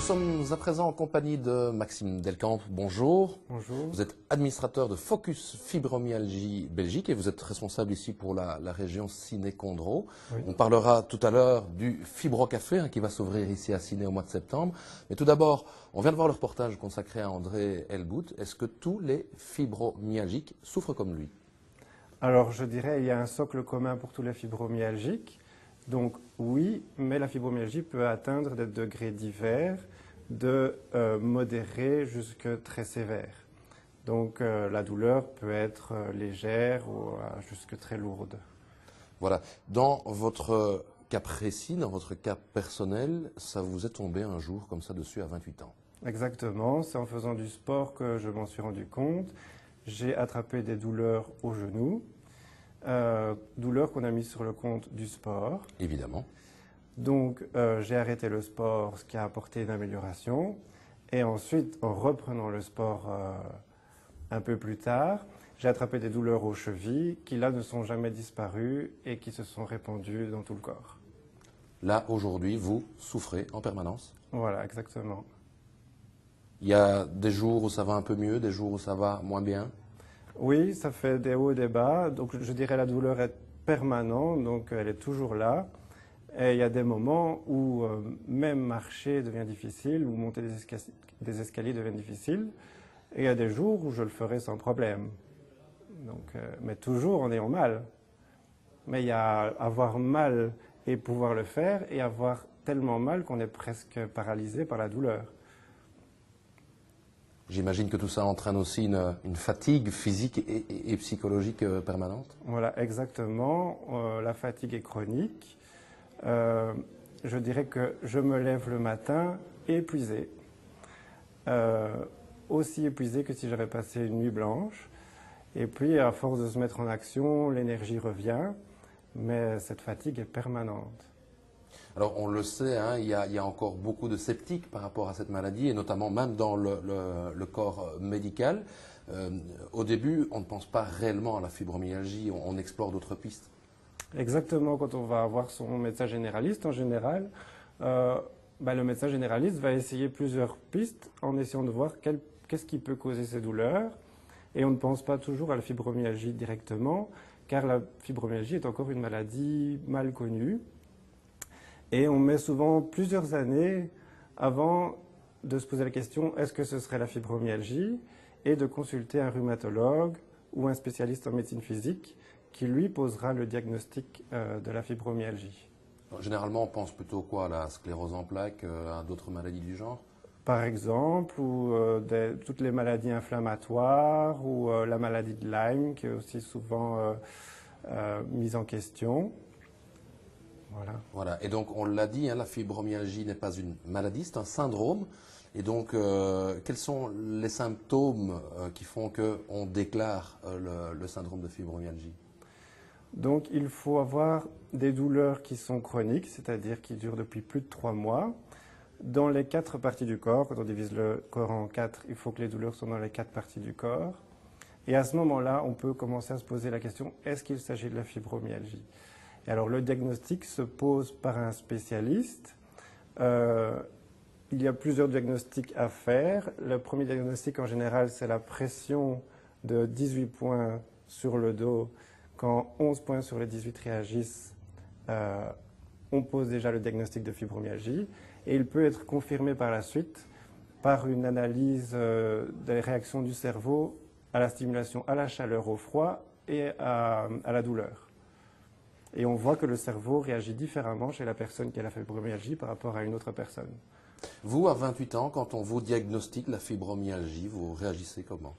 sommes à présent en compagnie de Maxime Delcamp. Bonjour. Bonjour. Vous êtes administrateur de Focus Fibromyalgie Belgique et vous êtes responsable ici pour la région Ciné-Condro. Oui. On parlera tout à l'heure du Fibrocafé qui va s'ouvrir ici à Ciné au mois de septembre. Mais tout d'abord, on vient de voir le reportage consacré à André Elbout. Est-ce que tous les fibromyalgiques souffrent comme lui? Alors je dirais il y a un socle commun pour tous les fibromyalgiques. Donc oui, mais la fibromyalgie peut atteindre des degrés divers, de modéré jusqu'à très sévère. Donc la douleur peut être légère ou jusque très lourde. Voilà. Dans votre cas précis, dans votre cas personnel, ça vous est tombé un jour comme ça dessus à 28 ans? Exactement, c'est en faisant du sport que je m'en suis rendu compte. J'ai attrapé des douleurs au genou, douleurs qu'on a mis sur le compte du sport. Évidemment. Donc j'ai arrêté le sport, ce qui a apporté une amélioration. Et ensuite, en reprenant le sport un peu plus tard, j'ai attrapé des douleurs aux chevilles qui là ne sont jamais disparues et qui se sont répandues dans tout le corps. Là, aujourd'hui, vous souffrez en permanence? Voilà, exactement. Il y a des jours où ça va un peu mieux, des jours où ça va moins bien? Oui, ça fait des hauts et des bas. Donc je dirais la douleur est permanente, donc elle est toujours là. Et il y a des moments où même marcher devient difficile, ou monter des escaliers devient difficile. Et il y a des jours où je le ferai sans problème. Donc, mais toujours en ayant mal. Mais il y a avoir mal et pouvoir le faire, et avoir tellement mal qu'on est presque paralysé par la douleur. J'imagine que tout ça entraîne aussi une fatigue physique et psychologique permanente? Voilà, exactement. La fatigue est chronique. Je dirais que je me lève le matin épuisé. Aussi épuisé que si j'avais passé une nuit blanche. Et puis, à force de se mettre en action, l'énergie revient, mais cette fatigue est permanente. Alors, on le sait, hein, il y a encore beaucoup de sceptiques par rapport à cette maladie, et notamment même dans le corps médical. Au début, on ne pense pas réellement à la fibromyalgie, on explore d'autres pistes. Exactement, quand on va voir son médecin généraliste, en général, le médecin généraliste va essayer plusieurs pistes en essayant de voir qu'est-ce qui peut causer ces douleurs. Et on ne pense pas toujours à la fibromyalgie directement, car la fibromyalgie est encore une maladie mal connue. Et on met souvent plusieurs années avant de se poser la question est-ce que ce serait la fibromyalgie, et de consulter un rhumatologue ou un spécialiste en médecine physique qui lui posera le diagnostic de la fibromyalgie. Alors, généralement, on pense plutôt quoi, à la sclérose en plaques, à d'autres maladies du genre? Par exemple, ou toutes les maladies inflammatoires, ou la maladie de Lyme qui est aussi souvent mise en question. Voilà. Et donc, on l'a dit, hein, la fibromyalgie n'est pas une maladie, c'est un syndrome. Et donc, quels sont les symptômes qui font qu'on déclare le syndrome de fibromyalgie? Donc, il faut avoir des douleurs qui sont chroniques, c'est-à-dire qui durent depuis plus de 3 mois, dans les 4 parties du corps. Quand on divise le corps en 4, il faut que les douleurs soient dans les 4 parties du corps. Et à ce moment-là, on peut commencer à se poser la question, est-ce qu'il s'agit de la fibromyalgie? Et alors, le diagnostic se pose par un spécialiste. Il y a plusieurs diagnostics à faire. Le premier diagnostic, en général, c'est la pression de 18 points sur le dos. Quand 11 points sur les 18 réagissent, on pose déjà le diagnostic de fibromyalgie. Et il peut être confirmé par la suite par une analyse des réactions du cerveau à la stimulation, à la chaleur, au froid et à la douleur. Et on voit que le cerveau réagit différemment chez la personne qui a la fibromyalgie par rapport à une autre personne. Vous, à 28 ans, quand on vous diagnostique la fibromyalgie, vous réagissez comment?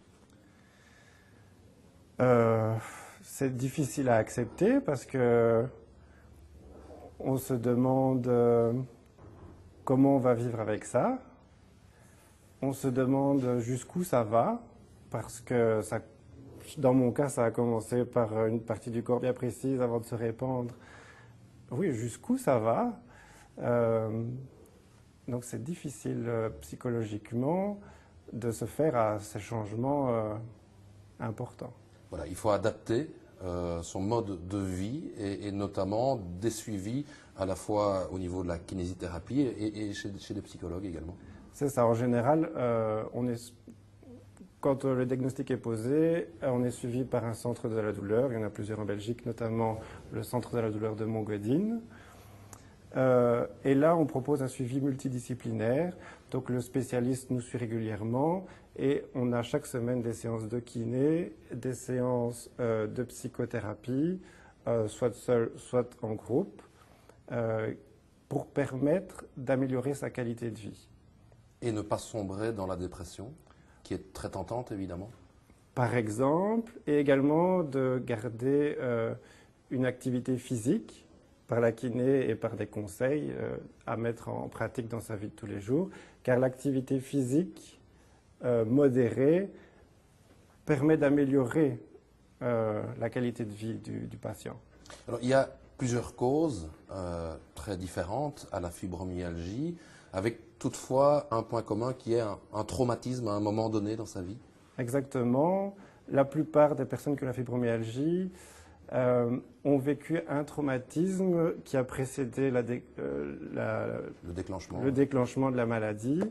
C'est difficile à accepter parce que on se demande comment on va vivre avec ça. On se demande jusqu'où ça va, parce que ça, dans mon cas, ça a commencé par une partie du corps bien précise avant de se répandre. Oui, jusqu'où ça va? Donc c'est difficile psychologiquement de se faire à ces changements importants. Voilà, il faut adapter son mode de vie et notamment des suivis à la fois au niveau de la kinésithérapie et chez des psychologues également. C'est ça. En général, quand le diagnostic est posé, on est suivi par un centre de la douleur. Il y en a plusieurs en Belgique, notamment le centre de la douleur de Montgodin. Et là, on propose un suivi multidisciplinaire. Donc le spécialiste nous suit régulièrement et on a chaque semaine des séances de kiné, des séances de psychothérapie, soit seul, soit en groupe, pour permettre d'améliorer sa qualité de vie. Et ne pas sombrer dans la dépression, qui est très tentante évidemment. Par exemple, et également de garder une activité physique par la kiné et par des conseils à mettre en pratique dans sa vie de tous les jours, car l'activité physique modérée permet d'améliorer la qualité de vie du patient. Alors, il y a plusieurs causes très différentes à la fibromyalgie, avec toutefois un point commun qui est un traumatisme à un moment donné dans sa vie. Exactement. La plupart des personnes qui ont la fibromyalgie ont vécu un traumatisme qui a précédé le déclenchement de la maladie.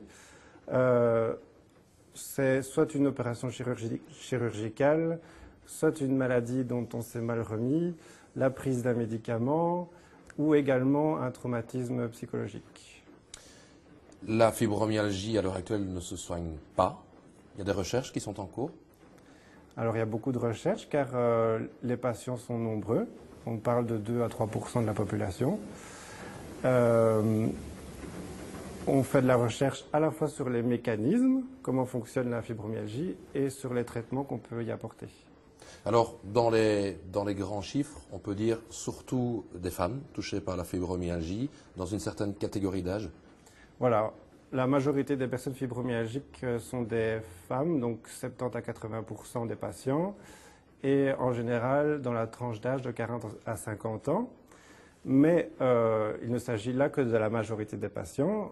C'est soit une opération chirurgicale, soit une maladie dont on s'est mal remis, la prise d'un médicament ou également un traumatisme psychologique. La fibromyalgie à l'heure actuelle ne se soigne pas. Il y a des recherches qui sont en cours. Alors il y a beaucoup de recherches car les patients sont nombreux. On parle de 2 à 3% de la population. On fait de la recherche à la fois sur les mécanismes, comment fonctionne la fibromyalgie, et sur les traitements qu'on peut y apporter. Alors, dans les grands chiffres, on peut dire surtout des femmes touchées par la fibromyalgie, dans une certaine catégorie d'âge. Voilà, la majorité des personnes fibromyalgiques sont des femmes, donc 70 à 80% des patients, et en général dans la tranche d'âge de 40 à 50 ans. Mais il ne s'agit là que de la majorité des patients.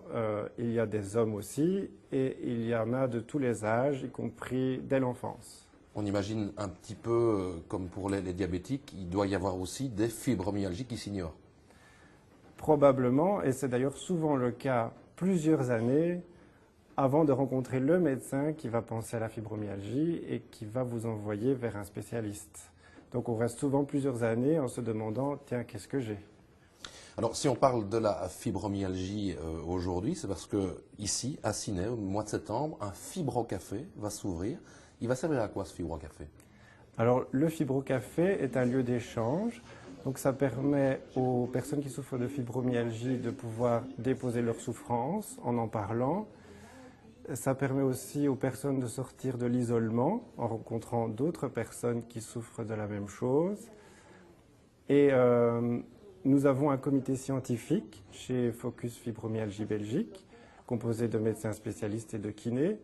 Il y a des hommes aussi, et il y en a de tous les âges, y compris dès l'enfance. On imagine un petit peu comme pour les diabétiques, il doit y avoir aussi des fibromyalgies qui s'ignorent. Probablement, et c'est d'ailleurs souvent le cas plusieurs années avant de rencontrer le médecin qui va penser à la fibromyalgie et qui va vous envoyer vers un spécialiste. Donc on reste souvent plusieurs années en se demandant « tiens, qu'est-ce que j'ai ?» Alors si on parle de la fibromyalgie aujourd'hui, c'est parce que ici, à Ciney, au mois de septembre, un fibrocafé va s'ouvrir. Il va servir à quoi ce fibrocafé? Alors le fibrocafé est un lieu d'échange. Donc ça permet aux personnes qui souffrent de fibromyalgie de pouvoir déposer leurs souffrances en parlant. Ça permet aussi aux personnes de sortir de l'isolement en rencontrant d'autres personnes qui souffrent de la même chose. Et nous avons un comité scientifique chez Focus Fibromyalgie Belgique, composé de médecins spécialistes et de kinés.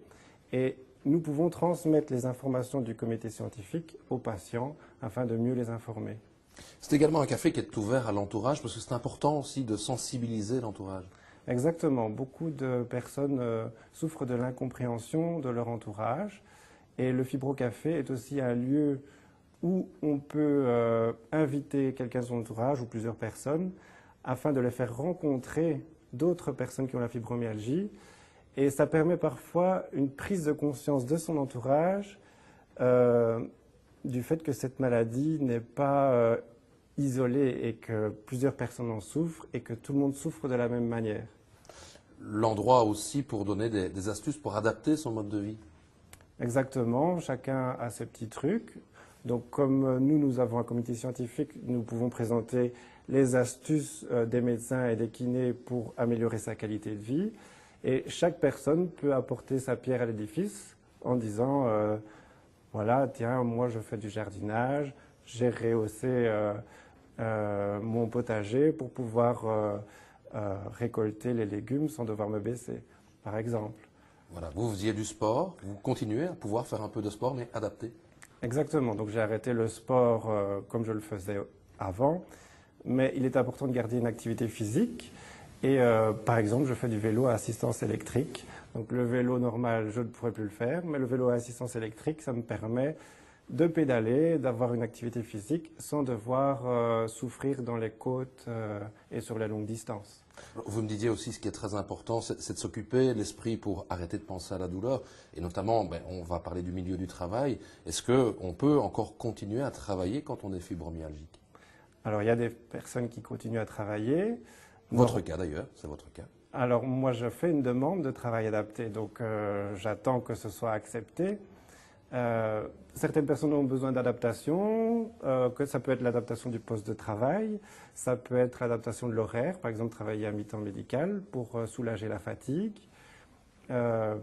Et nous pouvons transmettre les informations du comité scientifique aux patients afin de mieux les informer. C'est également un café qui est ouvert à l'entourage parce que c'est important aussi de sensibiliser l'entourage. Exactement. Beaucoup de personnes souffrent de l'incompréhension de leur entourage. Et le fibrocafé est aussi un lieu où on peut inviter quelqu'un de son entourage ou plusieurs personnes afin de les faire rencontrer d'autres personnes qui ont la fibromyalgie. Et ça permet parfois une prise de conscience de son entourage du fait que cette maladie n'est pas isolée et que plusieurs personnes en souffrent et que tout le monde souffre de la même manière. L'endroit aussi pour donner des astuces pour adapter son mode de vie. Exactement, chacun a ses petits trucs. Donc comme nous avons un comité scientifique, nous pouvons présenter les astuces des médecins et des kinés pour améliorer sa qualité de vie. Et chaque personne peut apporter sa pierre à l'édifice en disant voilà, tiens, moi je fais du jardinage, j'ai rehaussé mon potager pour pouvoir récolter les légumes sans devoir me baisser, par exemple. Voilà, vous faisiez du sport, vous continuez à pouvoir faire un peu de sport, mais adapté. Exactement, donc j'ai arrêté le sport comme je le faisais avant, mais il est important de garder une activité physique. Et par exemple, je fais du vélo à assistance électrique. Donc le vélo normal, je ne pourrais plus le faire, mais le vélo à assistance électrique, ça me permet de pédaler, d'avoir une activité physique sans devoir souffrir dans les côtes et sur la longue distance. Vous me disiez aussi, ce qui est très important, c'est de s'occuper l'esprit pour arrêter de penser à la douleur. Et notamment, on va parler du milieu du travail. Est-ce qu'on peut encore continuer à travailler quand on est fibromyalgique? Alors, il y a des personnes qui continuent à travailler. Votre cas d'ailleurs, c'est votre cas. Alors, moi, je fais une demande de travail adapté, donc j'attends que ce soit accepté. Certaines personnes ont besoin d'adaptation, que ça peut être l'adaptation du poste de travail, ça peut être l'adaptation de l'horaire, par exemple travailler à mi-temps médical pour soulager la fatigue. Je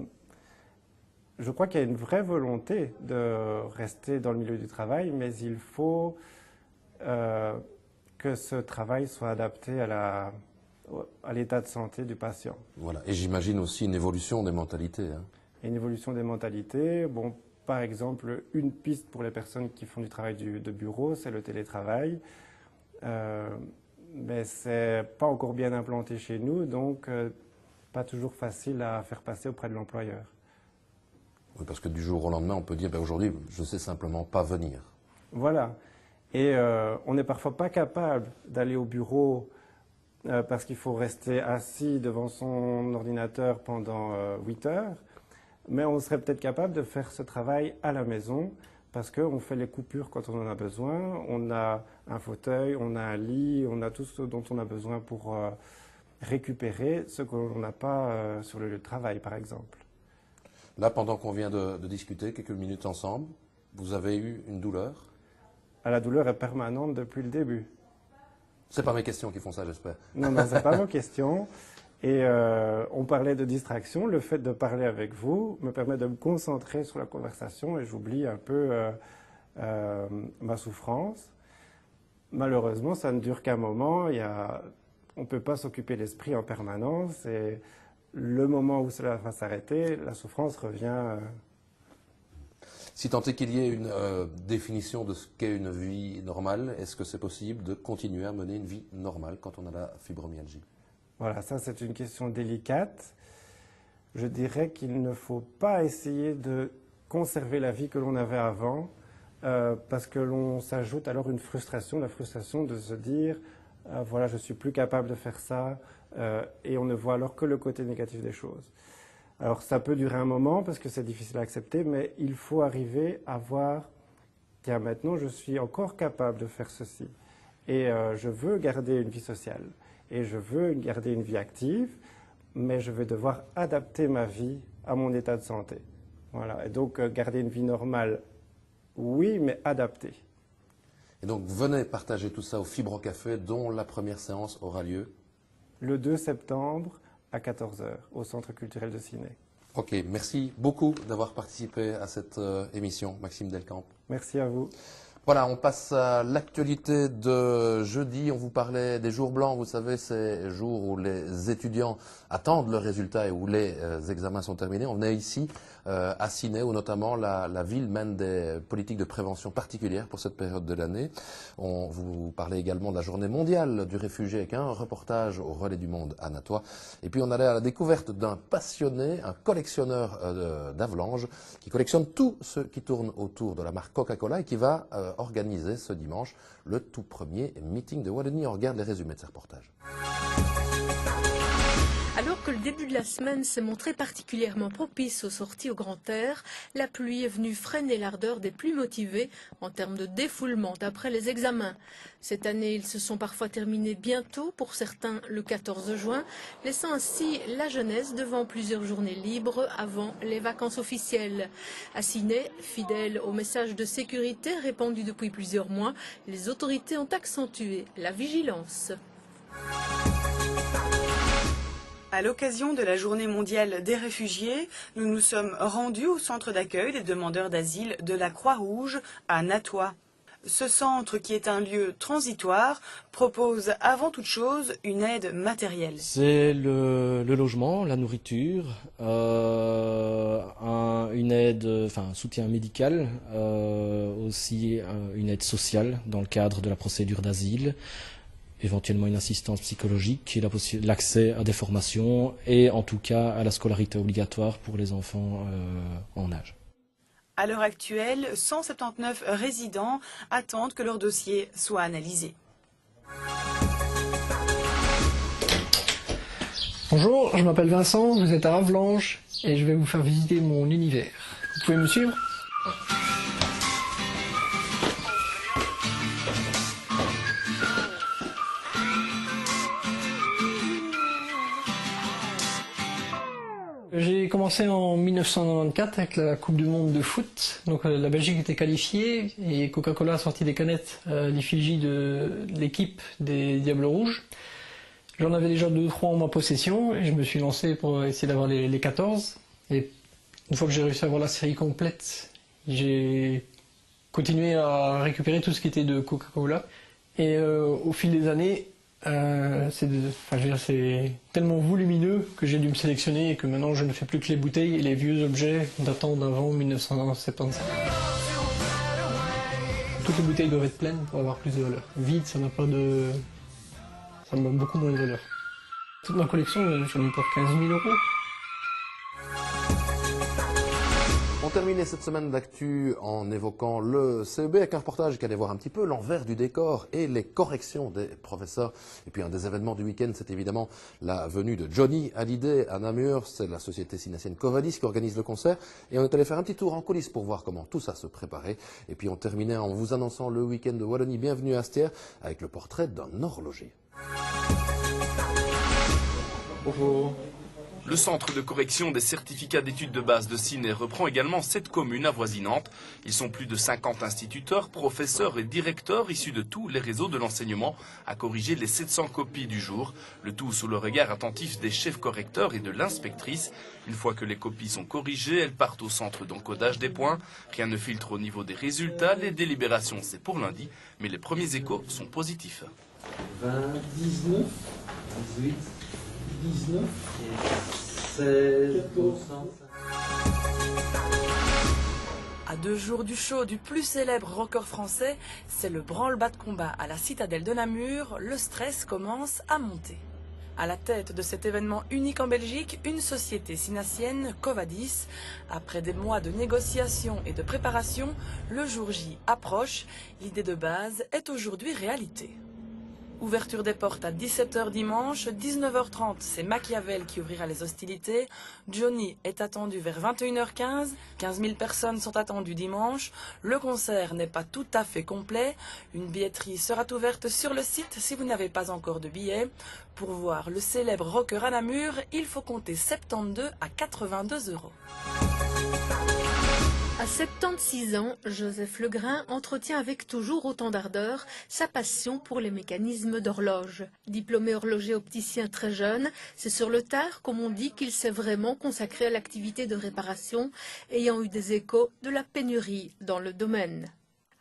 crois qu'il y a une vraie volonté de rester dans le milieu du travail, mais il faut que ce travail soit adapté à l'état de santé du patient. Voilà. Et j'imagine aussi une évolution des mentalités. Hein. Une évolution des mentalités. Bon, par exemple, une piste pour les personnes qui font du travail de bureau, c'est le télétravail. Mais ce n'est pas encore bien implanté chez nous, donc pas toujours facile à faire passer auprès de l'employeur. Oui, parce que du jour au lendemain, on peut dire aujourd'hui, je ne sais simplement pas venir. Voilà. Et on n'est parfois pas capable d'aller au bureau parce qu'il faut rester assis devant son ordinateur pendant 8 heures. Mais on serait peut-être capable de faire ce travail à la maison parce qu'on fait les coupures quand on en a besoin. On a un fauteuil, on a un lit, on a tout ce dont on a besoin pour récupérer ce qu'on n'a pas sur le lieu de travail, par exemple. Là, pendant qu'on vient de discuter quelques minutes ensemble, vous avez eu une douleur? La douleur est permanente depuis le début. Ce n'est pas mes questions qui font ça, j'espère. Non, ce n'est pas vos questions. Et on parlait de distraction. Le fait de parler avec vous me permet de me concentrer sur la conversation et j'oublie un peu ma souffrance. Malheureusement, ça ne dure qu'un moment. On ne peut pas s'occuper de l'esprit en permanence. Et le moment où cela va s'arrêter, la souffrance revient. Si tant est qu'il y ait une définition de ce qu'est une vie normale, est-ce que c'est possible de continuer à mener une vie normale quand on a la fibromyalgie? Voilà, ça c'est une question délicate. Je dirais qu'il ne faut pas essayer de conserver la vie que l'on avait avant, parce que l'on s'ajoute alors une frustration, la frustration de se dire voilà, je ne suis plus capable de faire ça, et on ne voit alors que le côté négatif des choses. Alors ça peut durer un moment parce que c'est difficile à accepter, mais il faut arriver à voir tiens, maintenant je suis encore capable de faire ceci, et je veux garder une vie sociale. Et je veux garder une vie active, mais je vais devoir adapter ma vie à mon état de santé. Voilà. Et donc, garder une vie normale, oui, mais adaptée. Et donc, venez partager tout ça au Fibrocafé, dont la première séance aura lieu le 2 septembre à 14 h, au Centre culturel de Ciney. Ok, merci beaucoup d'avoir participé à cette émission, Maxime Delcamp. Merci à vous. Voilà, on passe à l'actualité de jeudi. On vous parlait des jours blancs. Vous savez, ces jours où les étudiants attendent le résultat et où les examens sont terminés. On est ici à Ciney, où notamment la ville mène des politiques de prévention particulières pour cette période de l'année. On vous parlait également de la journée mondiale du réfugié avec un reportage au Relais du Monde à Natois. Et puis on allait à la découverte d'un passionné, un collectionneur d'avalanches qui collectionne tout ce qui tourne autour de la marque Coca-Cola et qui va organisé ce dimanche le tout premier meeting de Wallonie. On regarde les résumés de ces reportages. Alors que le début de la semaine s'est montré particulièrement propice aux sorties au grand air, la pluie est venue freiner l'ardeur des plus motivés en termes de défoulement après les examens. Cette année, ils se sont parfois terminés bientôt, pour certains le 14 juin, laissant ainsi la jeunesse devant plusieurs journées libres avant les vacances officielles. À Ciney, fidèles au message de sécurité répandu depuis plusieurs mois, les autorités ont accentué la vigilance. À l'occasion de la Journée mondiale des réfugiés, nous nous sommes rendus au centre d'accueil des demandeurs d'asile de la Croix-Rouge à Natois. Ce centre, qui est un lieu transitoire, propose avant toute chose une aide matérielle. C'est le logement, la nourriture, une aide, un soutien médical, aussi une aide sociale dans le cadre de la procédure d'asile, éventuellement une assistance psychologique et l'accès à des formations et en tout cas à la scolarité obligatoire pour les enfants en âge. À l'heure actuelle, 179 résidents attendent que leur dossier soit analysé. Bonjour, je m'appelle Vincent, vous êtes à Havelange et je vais vous faire visiter mon univers. Vous pouvez me suivre ? J'ai commencé en 1994 avec la Coupe du Monde de foot. Donc la Belgique était qualifiée et Coca-Cola a sorti des canettes à l'effigie de l'équipe des Diables Rouges. J'en avais déjà 2 ou 3 en ma possession et je me suis lancé pour essayer d'avoir les 14. Et une fois que j'ai réussi à avoir la série complète, j'ai continué à récupérer tout ce qui était de Coca-Cola. Et au fil des années, c'est tellement volumineux que j'ai dû me sélectionner et que maintenant je ne fais plus que les bouteilles et les vieux objets datant d'avant 1975. Toutes les bouteilles doivent être pleines pour avoir plus de valeur. Vide, ça n'a beaucoup moins de valeur. Toute ma collection, j'en ai pour 15 000 €. On terminait cette semaine d'actu en évoquant le CEB avec un reportage qui allait voir un petit peu l'envers du décor et les corrections des professeurs. Et puis un des événements du week-end, c'est évidemment la venue de Johnny Hallyday à Namur. C'est la société synassienne Covadis qui organise le concert. Et on est allé faire un petit tour en coulisses pour voir comment tout ça se préparait. Et puis on terminait en vous annonçant le week-end de Wallonie Bienvenue à Astières avec le portrait d'un horloger. Bonjour. Le centre de correction des certificats d'études de base de Ciney reprend également 7 communes avoisinantes. Ils sont plus de 50 instituteurs, professeurs et directeurs issus de tous les réseaux de l'enseignement à corriger les 700 copies du jour. Le tout sous le regard attentif des chefs correcteurs et de l'inspectrice. Une fois que les copies sont corrigées, elles partent au centre d'encodage des points. Rien ne filtre au niveau des résultats. Les délibérations, c'est pour lundi, mais les premiers échos sont positifs. 20, 19, 18, 19 et 16%. À 2 jours du show du plus célèbre rocker français, c'est le branle-bas de combat à la citadelle de Namur, le stress commence à monter. À la tête de cet événement unique en Belgique, une société synassienne, Covadis. Après des mois de négociations et de préparation, le jour J approche. L'idée de base est aujourd'hui réalité. Ouverture des portes à 17 h dimanche, 19 h 30, c'est Machiavel qui ouvrira les hostilités. Johnny est attendu vers 21 h 15, 15 000 personnes sont attendues dimanche. Le concert n'est pas tout à fait complet. Une billetterie sera ouverte sur le site si vous n'avez pas encore de billets. Pour voir le célèbre rocker à Namur, il faut compter 72 à 82 €. À 76 ans, Joseph Legrain entretient avec toujours autant d'ardeur sa passion pour les mécanismes d'horloge. Diplômé horloger opticien très jeune, c'est sur le tard, comme on dit, qu'il s'est vraiment consacré à l'activité de réparation, ayant eu des échos de la pénurie dans le domaine.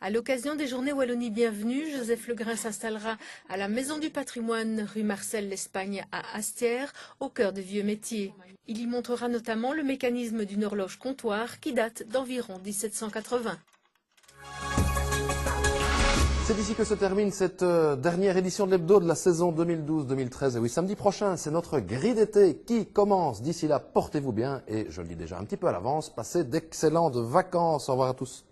À l'occasion des Journées Wallonie Bienvenue, Joseph Legrain s'installera à la Maison du Patrimoine, rue Marcel l'Espagne à Astières, au cœur des vieux métiers. Il y montrera notamment le mécanisme d'une horloge comptoir qui date d'environ 1780. C'est d'ici que se termine cette dernière édition de l'hebdo de la saison 2012-2013. Et oui, samedi prochain, c'est notre grille d'été qui commence. D'ici là, portez-vous bien et je le dis déjà un petit peu à l'avance, passez d'excellentes vacances. Au revoir à tous.